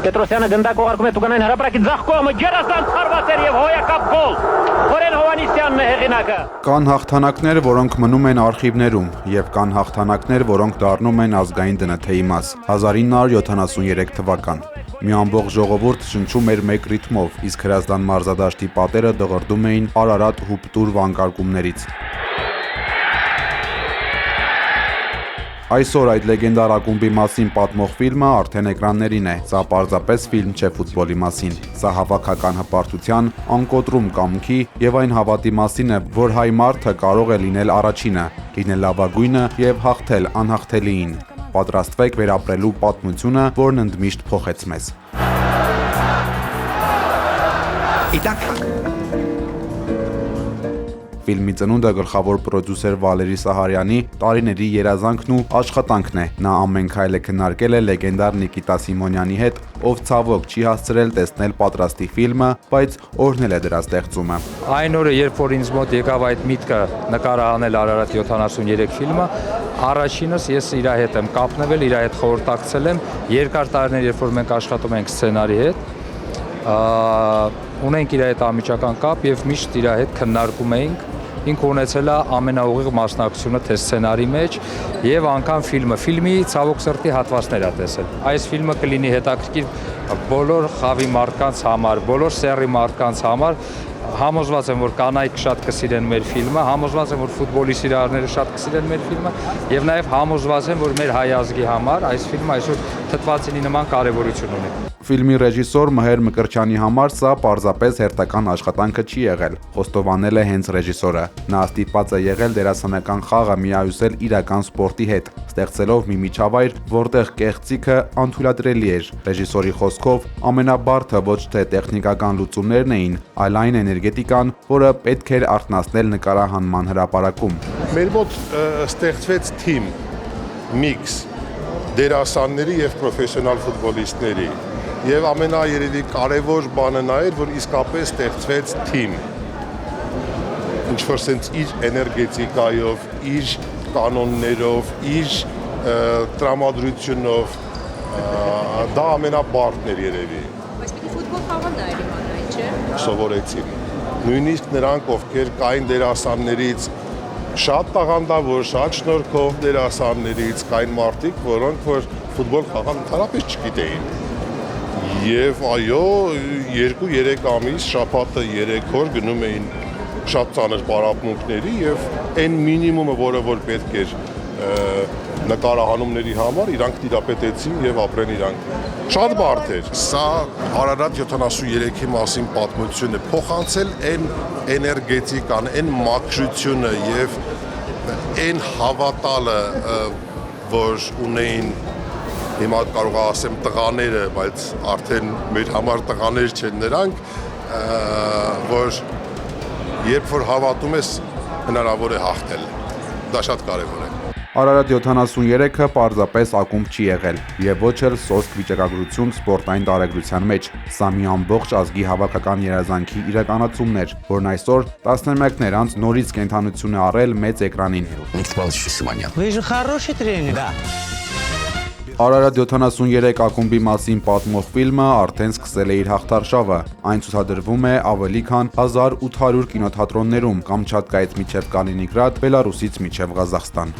Պետրոսյանը գնդակ ուղարկում է Տուգանային հրապարակի ձախ կողմը ջերասան թարված էր եւ հոյակապ գոլ։ Խորեն Հովանիսյանն է հեղինակը։ Կան հաղթանակներ, որոնք մնում են արխիվներում, եւ կան հաղթանակներ, որոնք դառնում են ազգային դնթեի մաս։ 1973 թվական։ Մի ամբողջ ժողովուրդ շնչում էր մեկ ռիթմով, իսկ Հրազդան մարզադաշտի պատերը դղրդում էին Արարատ հուպտուր վանկարկումներից։ Այսօր այդ լեգենդար ակումբի մասին պատմող ֆիլմը արդեն էկրաններին է։ Սա պարզապես ֆիլմ չէ ֆուտբոլի մասին։ Սա հավաքական հպարտության, անկոտրում կամքի եւ այն հավատի մասին է, որ հայ մարդը կարող է լինել առաջինը, լինել լավագույնը եւ հաղթել անհաղթելիին։ Պատրաստվեք վերապրելու պատմությունը, որն ընդմիշտ փոխեց մեզ։ Ֆիլմի ծնունդը գլխավոր պրոդյուսեր Վալերի Սահարյանի տարիների երազանքն ու աշխատանքն է։ Նա ամեն քայլ է քննարկել է լեգենդար Նիկիտա Սիմոնյանի հետ, ով ցավոք չի հասցրել տեսնել պատրաստի ֆիլմը, բայց օրհնել է դրա ստեղծումը։ Այն օրը, երբ որ ինձ մոտ եկավ այդ միտքը նկարահանել Արարատ 73 ֆիլմը, առաջինս ես իր հետ եմ կապնվել, իր հետ խորհրդակցել եմ երկար տարիներ, երբ որ մենք աշխատում ենք սցենարի հետ, ունենք իր հետ ամիջական կապ եւ միշտ իր հետ քննարկում էինք։ Ինքը ունեցել է ամենաուղիղ մասնակցությունը թե սցենարի մեջ եւ անգամ ֆիլմի ցավոք սրտի հատվածներ է տեսել։ Այս ֆիլմը կլինի հետաքրքիր բոլոր խավի մարդկանց համար, բոլոր սեռի մարդկանց համար։ Համոզված եմ, որ կանայք շատ կսիրեն մեր ֆիլմը, համոզված եմ, որ ֆուտբոլի սիրահարները շատ կսիրեն մեր ֆիլմը եւ նաեւ համոզված եմ, որ մեր հայ ազգի համար այս ֆիլմը այսօր թթվածինի նման կարեւորություն ունի։ Ֆիլմի ռեժիսոր Մհեր Մկրտչյանի համար սա պարզապես հերթական աշխատանքը չի եղել, խոստովանել է հենց ռեժիսորը։ Նա ստիպված է եղել դերասանական խաղը միայուսել իրական սպորտի հետ, ստեղծելով մի միջավայր, որտեղ կեղծիքը անթույլատրելի էր։ Ռեժիսորի խոսքով ամենաբարդը ոչ թե տեխնիկական լուծումներն էին, այլ այն էներգետիկան, որը պետք էր արթնացնել նկարահանման հրապարակում։ Մեր մոտ ստեղծվեց թիմ, միքս դերասանների եւ պրոֆեսիոնալ ֆուտբոլիստների։ Եվ ամենաերևի կարևոր բանը նա էր, որ իսկապես ստեղծվեց թիմ։ Ինչ-որ սենց իր էներգետիկայով, իր կանոններով, իր տրամադրությունով, դա ամենաբարդն էր երևի։ Բայց պիտի ֆուտբոլ խաղան նայել իմանայի, չէ՞։ Սովորեցին։ Նույնիսկ նրանք, ովքեր կային դերասաններից շատ տաղանդավոր, շատ շնորհքով դերասաններից, կային մարդիկ, որոնք որ ֆուտբոլ խաղան ընդհանրապես չգիտեին։ Եվ այո, 2-3 ամիս, շաբաթը 3 օր գնում էին շատ ծանր պարապմունքների եւ այն մինիմումը, որը որ պետք էր նկարահանումների համար, իրանք տիրապետեցին եւ ապրեն իրանք։ Շատ բարդ էր։ Սա Արարատ 73-ի մասին պատմությունը փոխանցել այն էներգետիկան, այն մաքրությունը եւ այն հավատալը, որ ունեին հիմա կարող ասեմ տղաները, բայց արդեն մեր համար տղաներ չեն նրանք, որ երբ որ հավատում ես, հնարավոր է հաղթել։ Դա շատ կարևոր է։ Արարատ 73-ը պարզապես ակումբ չի եղել եւ ոչ էլ սոսկ վիճակագրություն սպորտային տարեգրության մեջ։ Սա մի ամբողջ ազգի հավաքական երազանքի իրականացումն էր, որն այսօր տասնամյակներ անց նորից կենթանություն է առել մեծ էկրանին։ Вы же хороший тренер, да. Արարատ 73 ակումբի մասին պատմող ֆիլմը արդեն սկսել է իր հաղթարշավը։ Այն ցուցադրվում է ավելի քան 1800 կինոթատրոններում, Կամչատկայից մինչև Կալինինգրադ, Բելարուսից մինչև Ղազախստան։